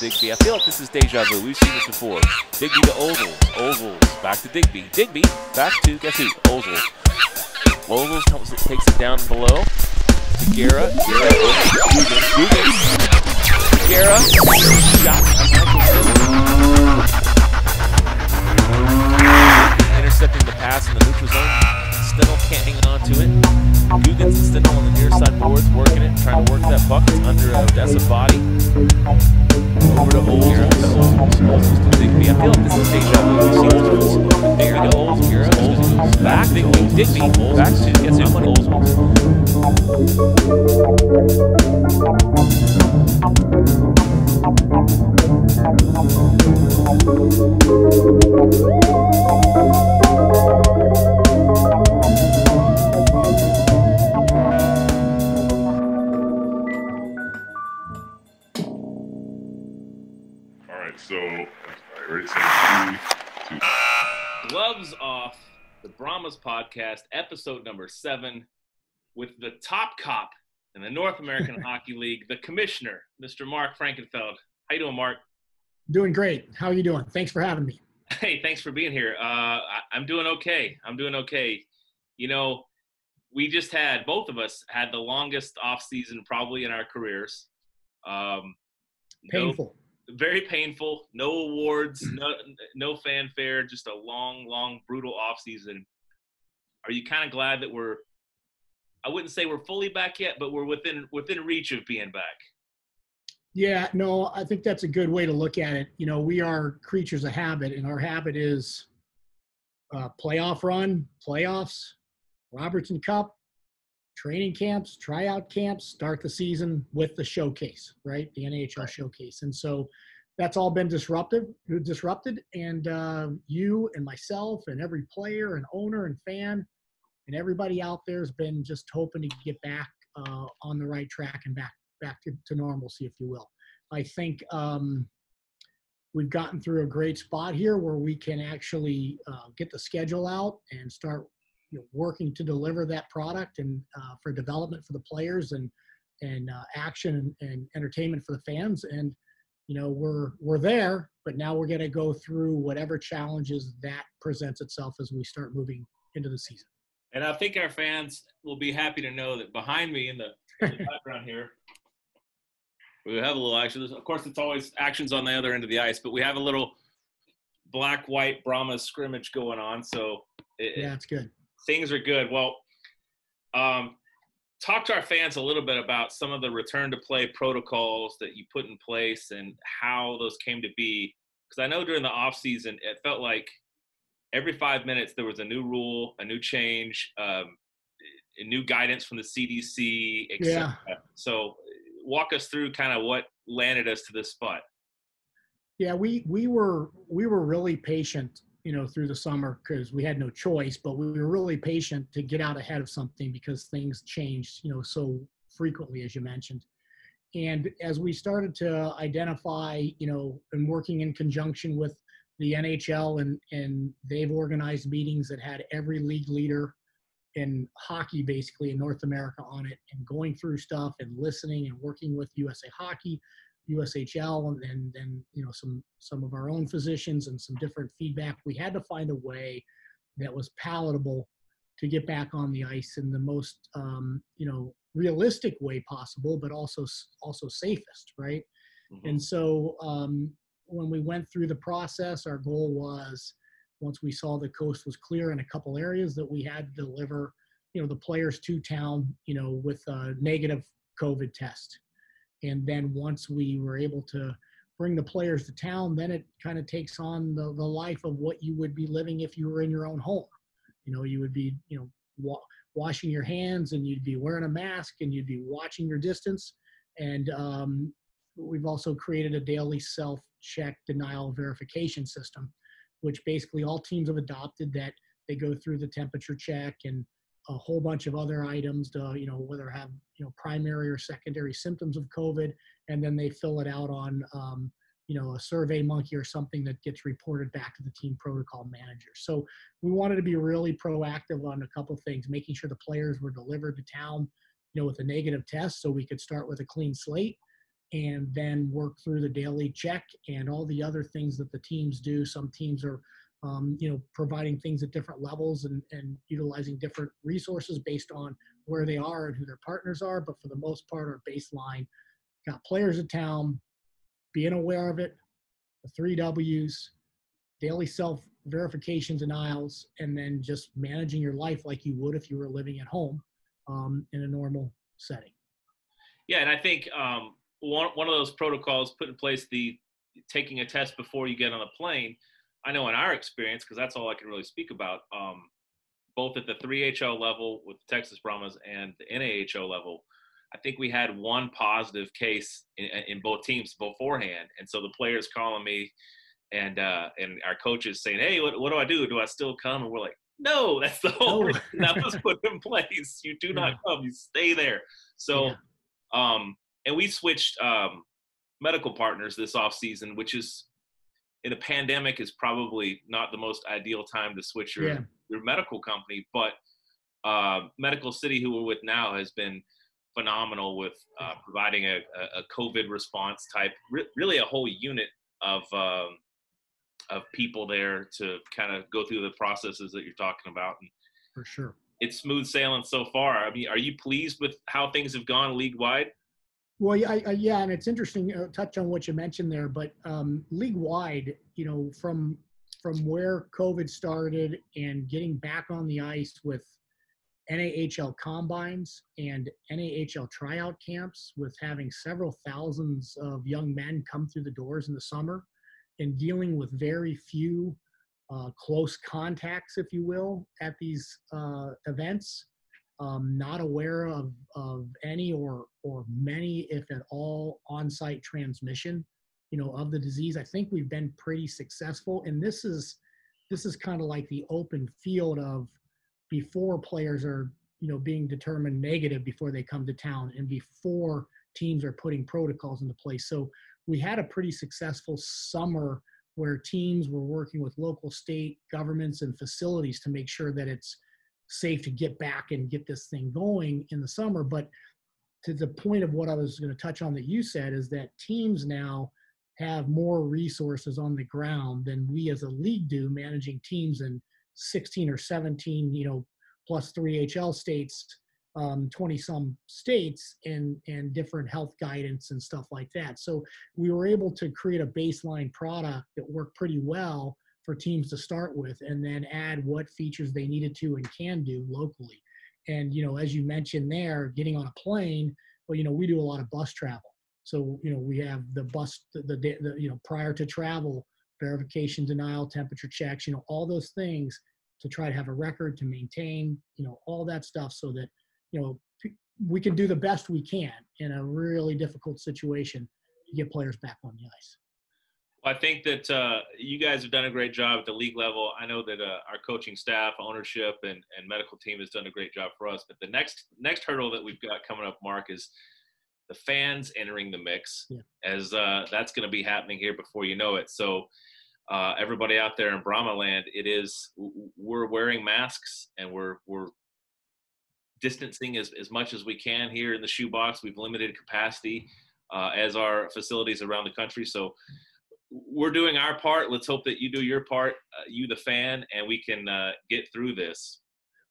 Digby. I feel like this is deja vu. We've seen this before. Digby to Ozels. Ozels back to Digby. Digby back to, guess who? Ozels. Ozels takes it down below to Guerra. Guerra. Guerra. Shot. Intercepting the pass in the neutral zone. Stennel can't hang on to it. Guggens and Stennel on the near side boards, working it, trying to work that puck. It's under Odessa's body. Over to Olds. Olds to Digby. I feel like this is deja vu. We've seen Olds. There to Olds. Olds back. Digby. Back to, gets it when Olds. Gloves off, the Brahmas podcast, episode number 7, with the top cop in the North American Hockey League, the commissioner, Mr. Mark Frankenfeld. How you doing, Mark? Doing great. How are you doing? Thanks for having me. Hey, thanks for being here. I'm doing okay. You know, we just had, both of us had the longest off season probably in our careers. Painful. Very painful. No awards, no fanfare, just a long, brutal off season. Are you kind of glad that I wouldn't say we're fully back yet, but we're within reach of being back? Yeah, no, I think that's a good way to look at it. You know, we are creatures of habit, and our habit is playoff run, playoffs, Robertson Cup, training camps, tryout camps, start the season with the showcase, right? The NHL showcase. And so that's all been disrupted. And you and myself and every player and owner and fan and everybody out there has been just hoping to get back on the right track and back to normalcy, if you will. I think we've gotten through a great spot here where we can actually get the schedule out and start working to deliver that product and for development for the players and action and entertainment for the fans. And, you know, we're there, but now we're going to go through whatever challenges that presents itself as we start moving into the season. And I think our fans will be happy to know that behind me in the background here, we have a little action. Of course, it's always actions on the other end of the ice, but we have a little black-white Brahma scrimmage going on. So yeah, it's good. Things are good. Well, talk to our fans a little bit about some of the return to play protocols that you put in place and how those came to be. Because I know during the off season, it felt like every 5 minutes there was a new rule, a new change, a new guidance from the CDC, etc. Yeah. So walk us through kind of what landed us to this spot. Yeah, we were really patient, you know, through the summer because we had no choice, but we were really patient to get out ahead of something because things changed, you know, so frequently, as you mentioned. And as we started to identify, you know, and working in conjunction with the NHL and they've organized meetings that had every league leader in hockey basically in North America on it and going through stuff and listening and working with USA Hockey, USHL, and then you know some of our own physicians and some different feedback. We had to find a way that was palatable to get back on the ice in the most you know, realistic way possible, but also safest, right? Mm-hmm. And so when we went through the process, our goal was, once we saw the coast was clear in a couple areas, that we had to deliver, you know, the players to town, you know, with a negative COVID test. And then once we were able to bring the players to town, then it kind of takes on the life of what you would be living if you were in your own home. You know, you would be, you know, washing your hands, and you'd be wearing a mask, and you'd be watching your distance. And we've also created a daily self-check denial verification system, which basically all teams have adopted, that they go through the temperature check and a whole bunch of other items to, you know, whether have, you know, primary or secondary symptoms of COVID, and then they fill it out on, you know, a survey monkey or something that gets reported back to the team protocol manager. So we wanted to be really proactive on a couple of things, making sure the players were delivered to town, you know, with a negative test so we could start with a clean slate. and then work through the daily check and all the other things that the teams do. Some teams are, providing things at different levels and utilizing different resources based on where they are and who their partners are. But for the most part, our baseline got players in town, being aware of it, the 3 Ws, daily self-verification denials, and then just managing your life like you would if you were living at home in a normal setting. Yeah, and I think one of those protocols put in place, the taking a test before you get on a plane. I know in our experience, because that's all I can really speak about, both at the 3HL level with the Texas Brahmas and the NAHL level, I think we had one positive case in both teams beforehand. And so the players calling me and our coaches saying, hey, what do I do? Do I still come? And we're like, no, that's the whole reason that was put in place. You do not come, you stay there. So, and we switched medical partners this off season, which is, in a pandemic, is probably not the most ideal time to switch your medical company. But Medical City, who we're with now, has been phenomenal with providing a COVID response type, really a whole unit of people there to kind of go through the processes that you're talking about. And for sure, it's smooth sailing so far. I mean, are you pleased with how things have gone league-wide? Well, yeah, and it's interesting, touch on what you mentioned there, but league-wide, from where COVID started and getting back on the ice with NAHL combines and NAHL tryout camps, with having several thousands of young men come through the doors in the summer and dealing with very few close contacts, if you will, at these events. Not aware of any or many, if at all, on-site transmission, of the disease. I think we've been pretty successful, and this is kind of like the open field of before players are being determined negative before they come to town, and before teams are putting protocols into place. So we had a pretty successful summer where teams were working with local, state governments and facilities to make sure that it's safe to get back and get this thing going in the summer. But to the point of what I was going to touch on that you said, is that teams now have more resources on the ground than we as a league do, managing teams in 16 or 17, plus 3HL states, 20 some states, and different health guidance and stuff like that. So we were able to create a baseline product that worked pretty well for teams to start with, and then add what features they needed to and can do locally. And, as you mentioned there, getting on a plane, well, we do a lot of bus travel. So, we have the bus, the prior to travel, verification, denial, temperature checks, all those things to try to have a record, to maintain, all that stuff, so that, we can do the best we can in a really difficult situation to get players back on the ice. I think that you guys have done a great job at the league level. I know that our coaching staff, ownership, and medical team has done a great job for us. But the next hurdle that we've got coming up, Mark, is the fans entering the mix, as that's going to be happening here before you know it. So everybody out there in Brahma land, we're wearing masks, and we're distancing as much as we can here in the shoebox. We've limited capacity as our facilities around the country. So we're doing our part. Let's hope that you do your part, you the fan, and we can get through this.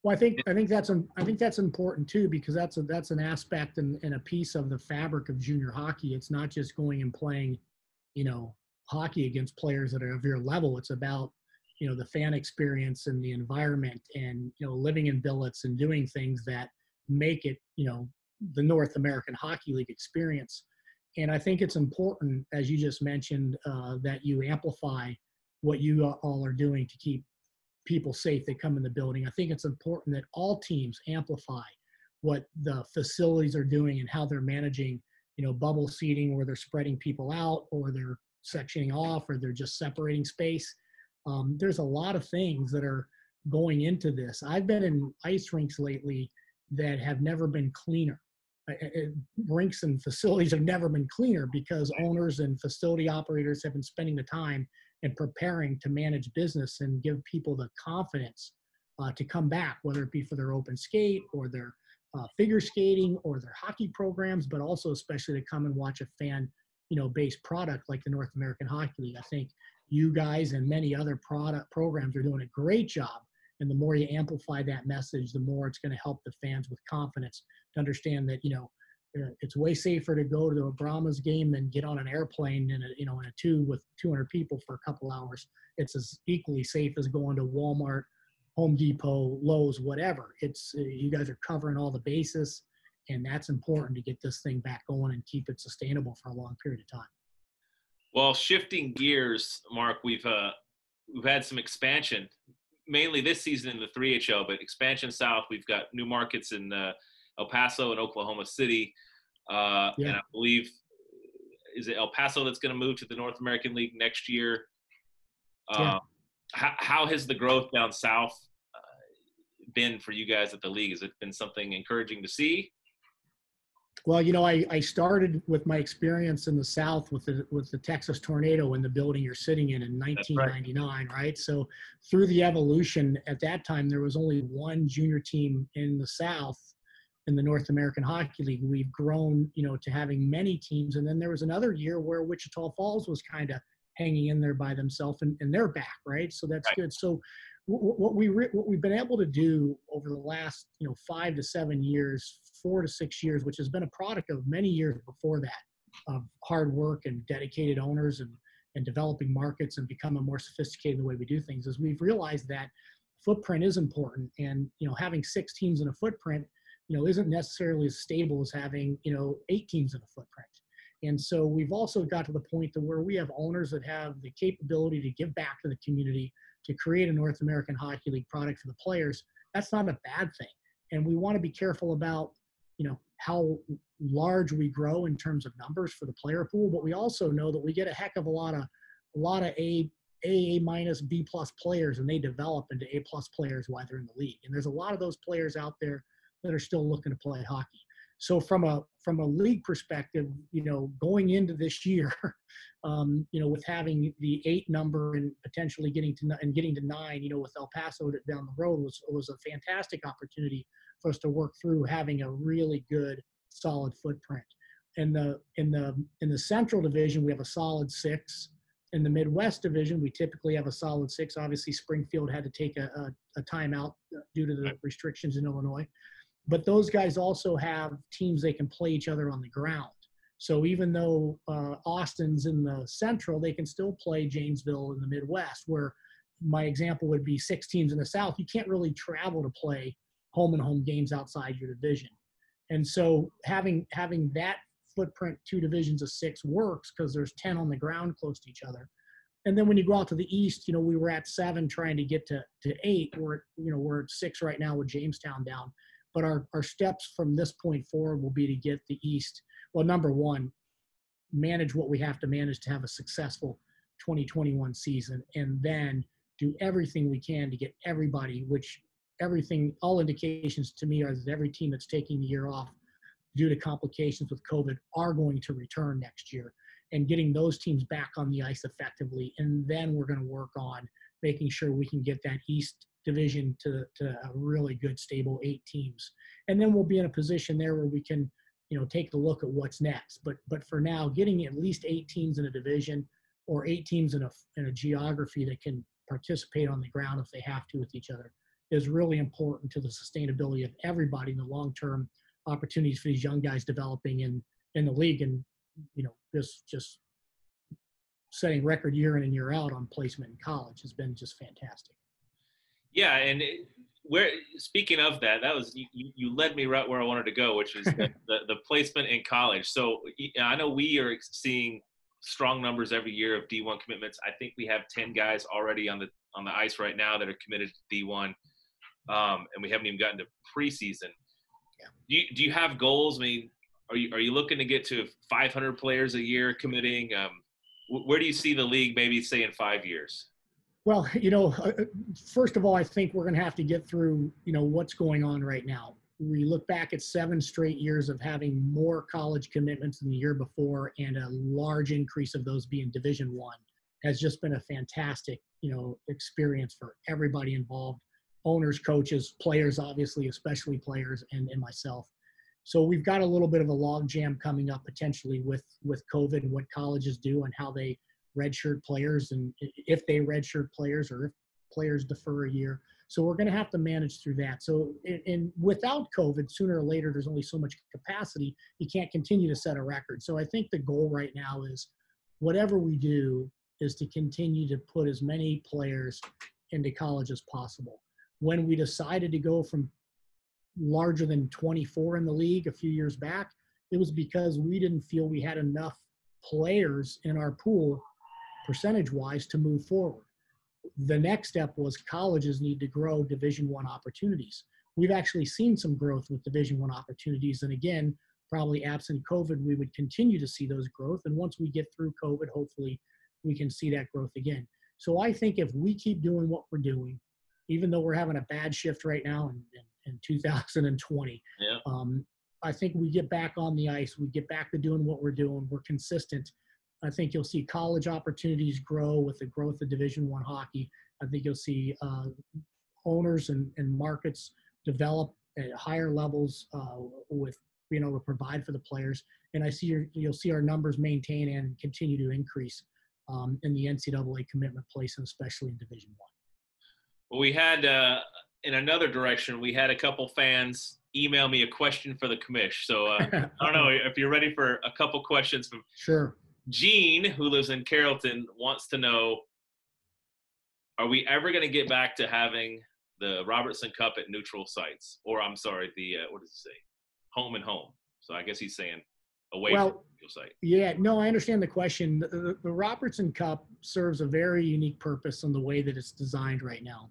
Well, I think that's important too, because that's an aspect and a piece of the fabric of junior hockey. It's not just going and playing, hockey against players that are of your level. It's about, the fan experience and the environment, and, living in billets and doing things that make it, the North American Hockey League experience. And I think it's important, as you just mentioned, that you amplify what you all are doing to keep people safe that come in the building. I think it's important that all teams amplify what the facilities are doing and how they're managing, bubble seating, where they're spreading people out, or they're sectioning off, or they're just separating space. There's a lot of things that are going into this. I've been in ice rinks lately that have never been cleaner. Rinks and facilities have never been cleaner, because owners and facility operators have been spending the time and preparing to manage business and give people the confidence to come back, whether it be for their open skate or their figure skating or their hockey programs, but also especially to come and watch a fan, based product like the North American Hockey League. I think you guys and many other product programs are doing a great job. And the more you amplify that message, the more it's going to help the fans with confidence to understand that, it's way safer to go to a Brahmas game than get on an airplane in a tube with 200 people for a couple hours. It's as equally safe as going to Walmart, Home Depot, Lowe's, whatever. It's you guys are covering all the bases, and that's important to get this thing back going and keep it sustainable for a long period of time. Well, shifting gears, Mark, we've had some expansion, mainly this season in the 3HL, but expansion south. We've got new markets in El Paso and Oklahoma City. And I believe, is it El Paso that's going to move to the North American League next year? How has the growth down south been for you guys at the league? Has it been something encouraging to see? Well, I started with my experience in the South with the Texas tornado in the building you're sitting in 1999, right? So through the evolution, at that time, there was only one junior team in the South in the North American Hockey League. We've grown, to having many teams. And then there was another year where Wichita Falls was kind of hanging in there by themselves, and they're back, right? So that's good. So what we've been able to do over the last 5 to 7 years, 4 to 6 years, which has been a product of many years before that, of hard work and dedicated owners and developing markets and becoming more sophisticated in the way we do things, is we've realized that footprint is important. And having 6 teams in a footprint isn't necessarily as stable as having 8 teams in a footprint. And so we've also got to the point to where we have owners that have the capability to give back to the community, to create a North American Hockey League product for the players. That's not a bad thing. And we want to be careful about, how large we grow in terms of numbers for the player pool, but we also know that we get a heck of a lot of A minus, B plus players, and they develop into A plus players while they're in the league. And there's a lot of those players out there that are still looking to play hockey. So from a league perspective, going into this year, with having the 8 number and potentially getting to 9, with El Paso down the road was a fantastic opportunity for us to work through having a really good, solid footprint. In the Central Division, we have a solid 6. In the Midwest Division, we typically have a solid 6. Obviously, Springfield had to take a timeout due to the restrictions in Illinois. But those guys also have teams they can play each other on the ground. So even though Austin's in the Central, they can still play Janesville in the Midwest, where my example would be 6 teams in the South. You can't really travel to play home and home games outside your division. And so having that footprint, 2 divisions of 6 works because there's 10 on the ground close to each other. And then when you go out to the East, we were at 7 trying to get to 8. We're at 6 right now with Jamestown down. But our steps from this point forward will be to get the East. Well, number one, manage what we have to manage to have a successful 2021 season, and then do everything we can to get everybody, all indications to me are that every team that's taking the year off due to complications with COVID are going to return next year, and getting those teams back on the ice effectively. And then we're going to work on making sure we can get that East division to a really good, stable 8 teams. And then we'll be in a position there where we can, take a look at what's next. But for now, getting at least 8 teams in a division or 8 teams in a geography that can participate on the ground if they have to with each other is really important to the sustainability of everybody in the long-term opportunities for these young guys developing in the league. And, just setting record year in and year out on placement in college has been just fantastic. Yeah, and speaking of that was you led me right where I wanted to go, which is the placement in college. So I know we are seeing strong numbers every year of D1 commitments. I think we have 10 guys already on the ice right now that are committed to D1, and we haven't even gotten to preseason. Yeah. Do you have goals? I mean, are you looking to get to 500 players a year committing? Where do you see the league maybe say in 5 years? Well, first of all, I think we're going to have to get through, what's going on right now. We look back at 7 straight years of having more college commitments than the year before, and a large increase of those being Division I has just been a fantastic, experience for everybody involved. owners, coaches, players, obviously, especially players, and myself. So we've got a little bit of a log jam coming up potentially with COVID and what colleges do and how they redshirt players and if they redshirt players or if players defer a year. So we're going to have to manage through that. So and without COVID, sooner or later, there's only so much capacity. You can't continue to set a record. So I think the goal right now is whatever we do is to continue to put as many players into college as possible. When we decided to go from larger than 24 in the league a few years back, it was because we didn't feel we had enough players in our pool percentage-wise to move forward. The next step was colleges need to grow Division I opportunities. We've actually seen some growth with Division I opportunities. And again, probably absent COVID, we would continue to see those growth. And once we get through COVID, hopefully we can see that growth again. So I think if we keep doing what we're doing, even though we're having a bad shift right now in 2020, I think we get back on the ice, we get back to doing what we're doing, we're consistent. I think you'll see college opportunities grow with the growth of Division I hockey. I think you'll see owners and markets develop at higher levels with being able to provide for the players. And I see you'll see our numbers maintain and continue to increase in the NCAA commitment place, and especially in Division I. Well, we had, in another direction, we had a couple fans email me a question for the commish. So I don't know if you're ready for a couple questions from Sure. Gene, who lives in Carrollton, wants to know, are we ever going to get back to having the Robertson Cup at neutral sites? Or, I'm sorry, the, what does he say? Home and home. So I guess he's saying away from the neutral site. Yeah, no, I understand the question. The Robertson Cup serves a very unique purpose in the way that it's designed right now.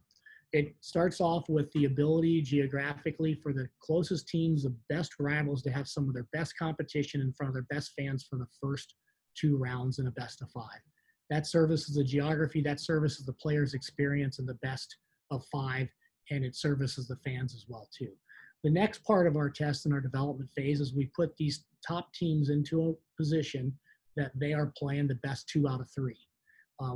It starts off with the ability geographically for the closest teams, the best rivals, to have some of their best competition in front of their best fans for the first 2 rounds in a best of 5. That services the geography, that services the players' experience in the best of 5, and it services the fans as well too. The next part of our test and our development phase is we put these top teams into a position that they are playing the best 2 out of 3.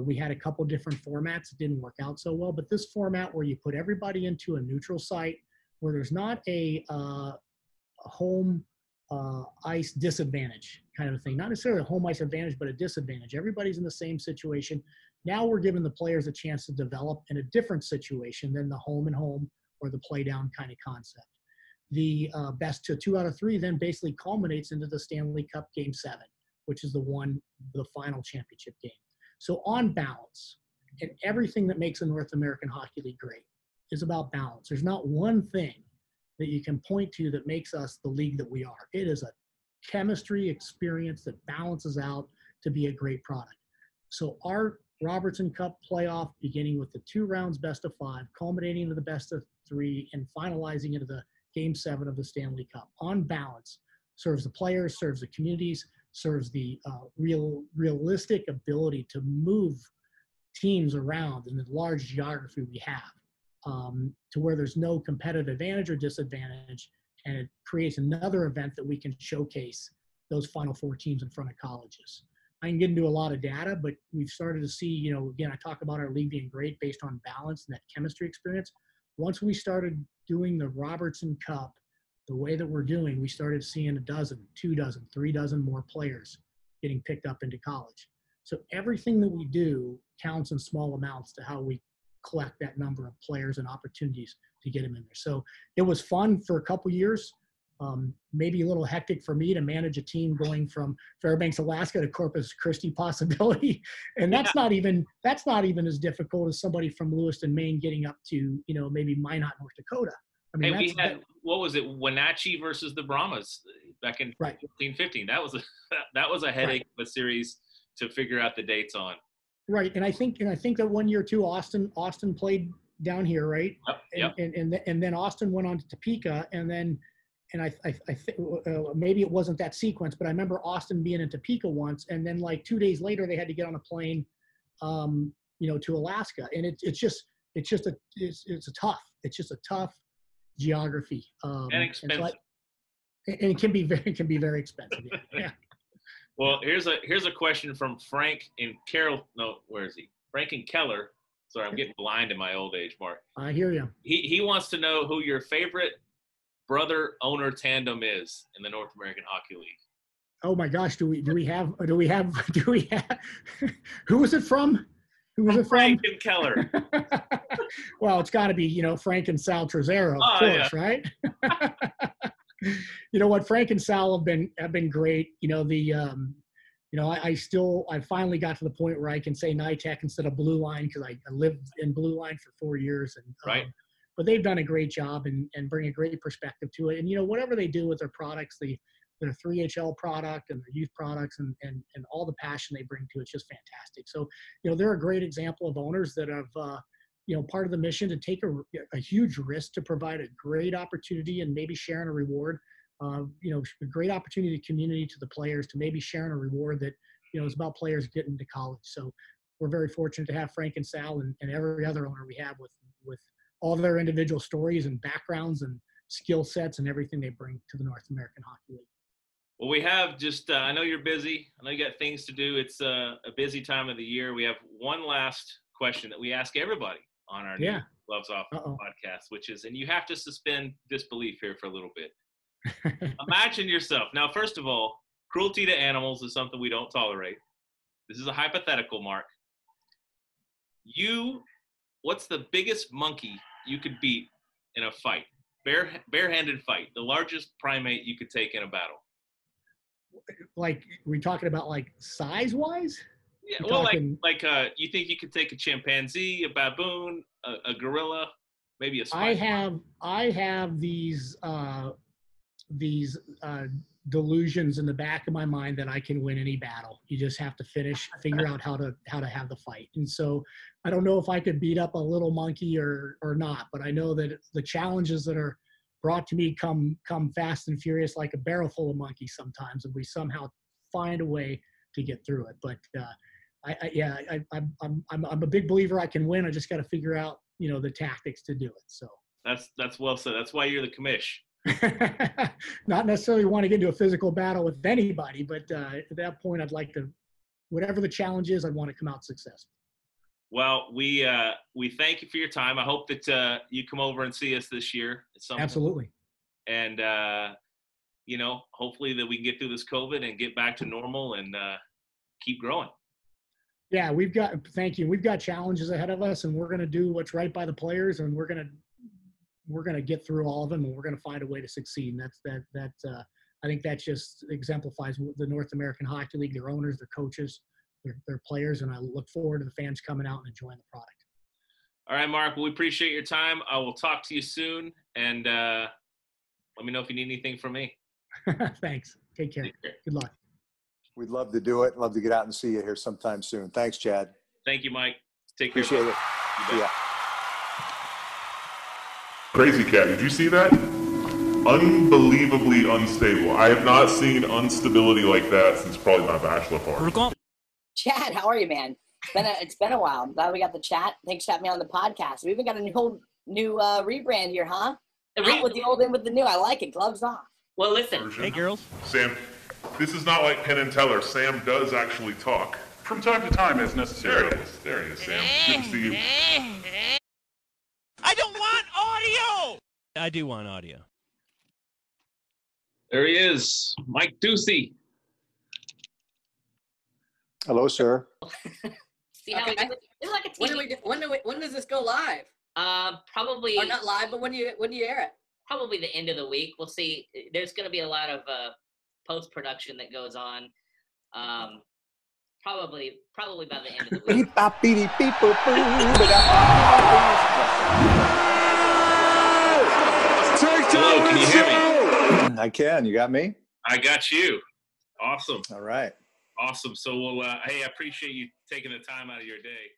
We had a couple different formats. It didn't work out so well, but this format where you put everybody into a neutral site where there's not a home ice disadvantage kind of a thing. Not necessarily a home ice advantage, but a disadvantage. Everybody's in the same situation. Now we're giving the players a chance to develop in a different situation than the home and home or the play down kind of concept. The best 2 out of 3 then basically culminates into the Stanley Cup Game 7, which is the final championship game. So on balance, and everything that makes a North American Hockey League great is about balance. There's not one thing that you can point to that makes us the league that we are. It is a chemistry experience that balances out to be a great product. So our Robertson Cup playoff, beginning with the 2 rounds best of 5, culminating into the best of 3, and finalizing into the Game 7 of the Stanley Cup, on balance, serves the players, serves the communities, serves the realistic ability to move teams around in the large geography we have, to where there's no competitive advantage or disadvantage, and it creates another event that we can showcase those Final Four teams in front of colleges. I can get into a lot of data, but we've started to see, again, I talk about our league being great based on balance and that chemistry experience. Once we started doing the Robertson Cup the way that we're doing, we started seeing 12, 2 dozen, 3 dozen more players getting picked up into college. So everything that we do counts in small amounts to how we collect that number of players and opportunities to get them in there. So it was fun for a couple years, maybe a little hectic for me to manage a team going from Fairbanks, Alaska to Corpus Christi possibility. And that's not even as difficult as somebody from Lewiston, Maine getting up to, maybe Minot, North Dakota. I mean, we had, what was it, Wenatchee versus the Brahmas back in right. 15. That was a headache of a series to figure out the dates on. Right, and I think that one year too, Austin played down here, right? Yep. And then Austin went on to Topeka, and I think maybe it wasn't that sequence, but I remember Austin being in Topeka once, and then like 2 days later they had to get on a plane, to Alaska, and it's just a tough geography, and expensive, and it can be very expensive. Yeah. Well, here's a question from Frank in Carroll. No, where is he? Frank in Keller. Sorry, I'm getting blind in my old age, Mark. I hear you. He wants to know who your favorite brother owner tandem is in the North American Hockey League. Oh my gosh, do we have who was it from? Who was it from? Frank and Keller. Well, it's got to be, Frank and Sal Trezero, of course, yeah. right? You know what? Frank and Sal have been great. I finally got to the point where I can say NITEC instead of Blue Line because I lived in Blue Line for 4 years. And right. But they've done a great job and bring a great perspective to it. And, whatever they do with their products, their 3HL product and their youth products and all the passion they bring to it's just fantastic. So, they're a great example of owners that have, part of the mission to take a huge risk to provide a great opportunity and maybe sharing a reward. A great opportunity to community to the players to maybe sharing a reward that, is about players getting to college. So we're very fortunate to have Frank and Sal and every other owner we have with all their individual stories and backgrounds and skill sets and everything they bring to the North American Hockey League. Well, we have just, I know you're busy. I know you got things to do. It's a busy time of the year. We have one last question that we ask everybody on our new Gloves Off podcast, which is, and you have to suspend disbelief here for a little bit. Imagine yourself. Now, first of all, cruelty to animals is something we don't tolerate. This is a hypothetical, Mark. What's the biggest monkey you could beat in a fight? Barehanded fight, the largest primate you could take in a battle. Like, we talking about like size wise? Yeah, you think you could take a chimpanzee, a baboon, a gorilla, maybe a spider? I have these delusions in the back of my mind that I can win any battle. You just have to figure out how to have the fight. And so I don't know if I could beat up a little monkey or not, but I know that the challenges that are brought to me come fast and furious like a barrel full of monkeys sometimes, and we somehow find a way to get through it. But I'm a big believer I can win. I just got to figure out, the tactics to do it. So that's well said. That's why you're the commish. Not necessarily want to get into a physical battle with anybody, but at that point, I'd like to, whatever the challenge is, I'd want to come out successful. Well, we thank you for your time. I hope that you come over and see us this year at some Absolutely. Point. And hopefully that we can get through this COVID and get back to normal and keep growing. Yeah, thank you. We've got challenges ahead of us, and we're going to do what's right by the players, and we're going to get through all of them, and we're going to find a way to succeed. And I think that just exemplifies the North American Hockey League, their owners, their coaches, their players, and I look forward to the fans coming out and enjoying the product. All right, Mark. Well, we appreciate your time. I will talk to you soon, and let me know if you need anything from me. Thanks. Take care. Good luck. We'd love to do it. Love to get out and see you here sometime soon. Thanks, Chad. Thank you, Mike. Take care. Appreciate it. Yeah. Crazy Cat, did you see that? Unbelievably unstable. I have not seen instability like that since probably my bachelor party. Chad, how are you, man? It's been a while. I'm glad we got the chat. Thanks for having me on the podcast. We even got a new rebrand here, huh? Out with the old, in with the new. I like it. Gloves off. Well, listen. Hey, girls. Sam, this is not like Penn and Teller. Sam does actually talk. From time to time as necessary. There he is, Sam. Good to see you. I don't want audio! I do want audio. There he is, Mike Ducey. Hello, sir. See how it's like a TV. When does this go live? Probably. Or not live, but when do you air it? Probably the end of the week. We'll see. There's going to be a lot of post-production that goes on. Probably by the end of the week. Hello, can you hear me? I can. You got me? I got you. Awesome. All right. Awesome. So, hey, I appreciate you taking the time out of your day.